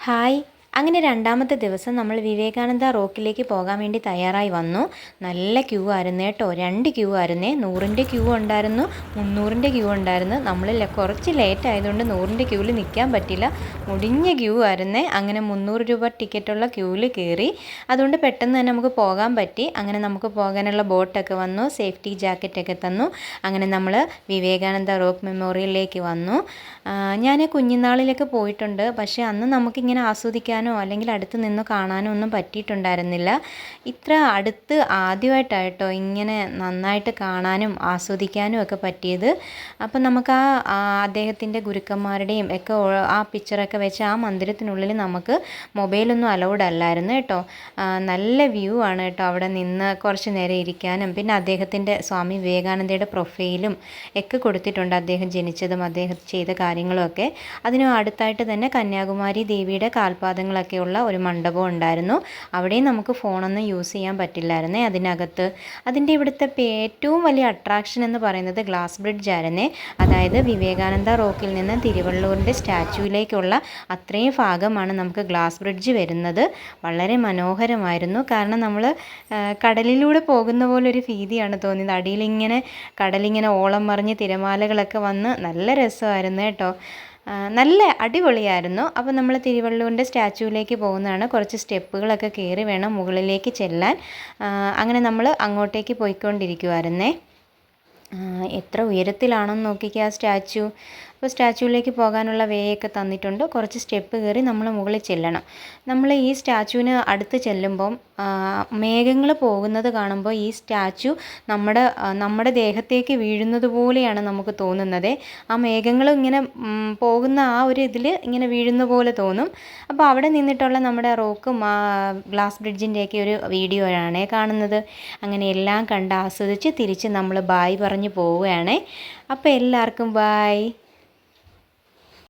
Hi. അങ്ങനെ രണ്ടാമത്തെ ദിവസം നമ്മൾ വിവേകാനന്ദ റോക്കിലേക്ക് പോകാൻ വേണ്ടി തയ്യാറായി വന്നു. നല്ല ക്യൂ ആയിരുന്നു കേട്ടോ. 2 ക്യൂ ആയിരുന്നേ. 100ൻ്റെ ക്യൂ ഉണ്ടായിരുന്നു, 300ൻ്റെ ക്യൂ ഉണ്ടായിരുന്നു. നമ്മൾ കുറച്ച് ലേറ്റ് ആയതുകൊണ്ട് 100ൻ്റെ ക്യൂവിൽ നിൽക്കാൻ പറ്റില്ല. മുടിഞ്ഞ ക്യൂ ആയിരുന്നേ. അങ്ങനെ 300 രൂപ ടിക്കറ്റുള്ള ക്യൂവിൽ കയറി. അതുകൊണ്ട് പെട്ടെന്ന് തന്നെ നമുക്ക് പോകാൻ പറ്റി. അങ്ങനെ നമുക്ക് പോകാനുള്ള ബോട്ടൊക്കെ വന്നു, സേഫ്റ്റി ജാക്കറ്റൊക്കെ തന്നു. അങ്ങനെ നമ്മൾ വിവേകാനന്ദ റോക്ക് മെമ്മോറിയലിലേക്ക് വന്നു. ഞാൻ കുഞ്ഞുനാളിലൊക്കെ പോയിട്ടുണ്ട്, പക്ഷേ അന്ന് നമുക്കിങ്ങനെ ആസ്വദിക്കാനോ അല്ലെങ്കിൽ അടുത്ത് നിന്ന് കാണാനോ ഒന്നും പറ്റിയിട്ടുണ്ടായിരുന്നില്ല. ഇത്ര അടുത്ത് ആദ്യമായിട്ടായിട്ടോ ഇങ്ങനെ നന്നായിട്ട് കാണാനും ആസ്വദിക്കാനും ഒക്കെ പറ്റിയത്. അപ്പം നമുക്ക് അദ്ദേഹത്തിൻ്റെ ഗുരുക്കന്മാരുടെയും ഒക്കെ ആ പിക്ചറൊക്കെ വെച്ച് ആ മന്ദിരത്തിനുള്ളിൽ നമുക്ക് മൊബൈലൊന്നും അലൗഡ് അല്ലായിരുന്നു കേട്ടോ. നല്ല വ്യൂ ആണ് കേട്ടോ. അവിടെ നിന്ന് കുറച്ച് നേരം ഇരിക്കാനും പിന്നെ അദ്ദേഹത്തിൻ്റെ സ്വാമി വിവേകാനന്ദയുടെ പ്രൊഫൈലും ഒക്കെ കൊടുത്തിട്ടുണ്ട്. അദ്ദേഹം ജനിച്ചതും അദ്ദേഹം ചെയ്ത കാര്യങ്ങളുമൊക്കെ. അതിന് അടുത്തായിട്ട് തന്നെ കന്യാകുമാരി ദേവിയുടെ കാൽപാദങ്ങളൊക്കെയുള്ള ഒരു മണ്ഡപം ഉണ്ടായിരുന്നു. അവിടെയും നമുക്ക് ഫോണൊന്നും യൂസ് ചെയ്യാൻ പറ്റില്ലായിരുന്നേ അതിനകത്ത്. അതിൻ്റെ ഇവിടുത്തെ ഏറ്റവും വലിയ അട്രാക്ഷൻ എന്ന് പറയുന്നത് ഗ്ലാസ് ബ്രിഡ്ജ് ആയിരുന്നേ. അതായത് വിവേകാനന്ദ റോക്കിൽ നിന്ന് തിരുവള്ളൂരിൻ്റെ സ്റ്റാച്യൂയിലേക്കുള്ള അത്രയും ഭാഗമാണ് നമുക്ക് ഗ്ലാസ് ബ്രിഡ്ജ് വരുന്നത്. വളരെ മനോഹരമായിരുന്നു. കാരണം നമ്മൾ കടലിലൂടെ പോകുന്ന പോലെ ഒരു ഭീതിയാണ് തോന്നിയത്. അടിയിലിങ്ങനെ കടലിങ്ങനെ ഓളം മറിഞ്ഞ് തിരമാലകളൊക്കെ വന്ന് നല്ല രസമായിരുന്നു കേട്ടോ. നല്ല അടിപൊളിയായിരുന്നു. അപ്പോൾ നമ്മൾ തിരുവള്ളൂരിൻ്റെ സ്റ്റാച്യൂവിലേക്ക് പോകുന്നതാണ്. കുറച്ച് സ്റ്റെപ്പുകളൊക്കെ കയറി വേണം മുകളിലേക്ക് ചെല്ലാൻ. അങ്ങനെ നമ്മൾ അങ്ങോട്ടേക്ക് പോയിക്കൊണ്ടിരിക്കുമായിരുന്നേ. എത്ര ഉയരത്തിലാണെന്ന് നോക്കിക്കുക ആ സ്റ്റാച്യു. അപ്പോൾ സ്റ്റാച്യൂവിലേക്ക് പോകാനുള്ള വേ ഒക്കെ തന്നിട്ടുണ്ട്. കുറച്ച് സ്റ്റെപ്പ് കയറി നമ്മൾ മുകളിൽ ചെല്ലണം. നമ്മൾ ഈ സ്റ്റാച്യൂവിന് അടുത്ത് ചെല്ലുമ്പം മേഘങ്ങൾ പോകുന്നത് കാണുമ്പോൾ ഈ സ്റ്റാച്യു നമ്മുടെ ദേഹത്തേക്ക് വീഴുന്നത് പോലെയാണ് നമുക്ക് തോന്നുന്നത്. ആ മേഘങ്ങൾ ഇങ്ങനെ പോകുന്ന ആ ഒരു ഇതിൽ ഇങ്ങനെ വീഴുന്ന പോലെ തോന്നും. അപ്പോൾ അവിടെ നിന്നിട്ടുള്ള നമ്മുടെ റോക്കും ഗ്ലാസ് ബ്രിഡ്ജിൻ്റെയൊക്കെ ഒരു വീഡിയോ ആണ് കാണുന്നത്. അങ്ങനെ എല്ലാം കണ്ട് ആസ്വദിച്ച് തിരിച്ച് നമ്മൾ ബായ് പറഞ്ഞ് പോവുകയാണേ. അപ്പോൾ എല്ലാവർക്കും ബായ്.